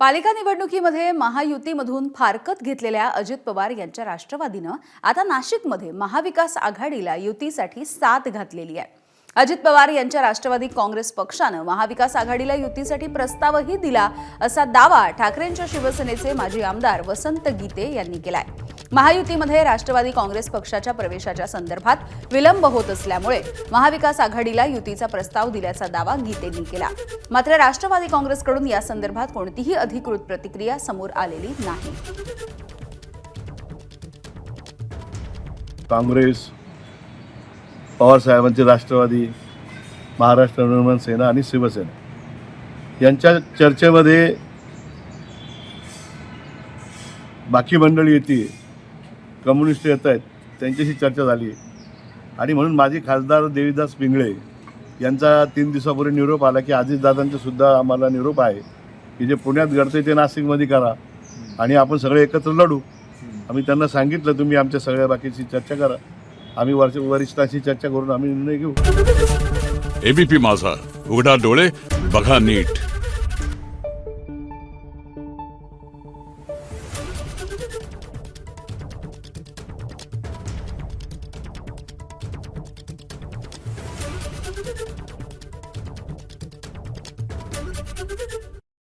पालिका निवडणुकीमध्ये महायुतीमधून फारकत घेतलेल्या अजित पवार यांच्या राष्ट्रवादीनं आता नाशिकमध्ये महाविकास आघाडीला युतीसाठी साथ घातलेली आहे। अजित पवार यांच्या राष्ट्रवादी काँग्रेस पक्षानं महाविकास आघाडीला युतीसाठी प्रस्तावही दिला असा दावा ठाकरेंच्या शिवसेनेचे माजी आमदार वसंत गीते यांनी केलाय। महायुतीमध्ये राष्ट्रवादी काँग्रेस पक्षाच्या प्रवेशाच्या संदर्भात विलंब होत असल्यामुळे महाविकास आघाडीला युतीचा प्रस्ताव दिल्याचा दावा गीतेंनी केला। मात्र राष्ट्रवादी काँग्रेसकडून या संदर्भात कोणतीही अधिकृत प्रतिक्रिया समोर आलेली नाही। काँग्रेस, पवार साहेबांचे राष्ट्रवादी, महाराष्ट्र नवनिर्माण सेना आणि शिवसेना यांच्या चर्चेमध्ये बाकी मंडळी येते, कम्युनिस्ट येत आहेत, त्यांच्याशी चर्चा झाली आणि म्हणून माजी खासदार देवीदास पिंगळे यांचा 3 दिवसापूर्वी निरोप आला की अजितदादांचा सुद्धा आम्हाला निरोप आहे की जे पुण्यात घडते ते नाशिकमध्ये करा आणि आपण सगळे एकत्र लढू। आम्ही त्यांना सांगितलं तुम्ही आमच्या सगळ्या बाकीची चर्चा करा, आम्ही वरिष्ठांशी चर्चा करून आम्ही निर्णय घेऊ। एबीपी माझा, उघडा डोळे बघा नीट।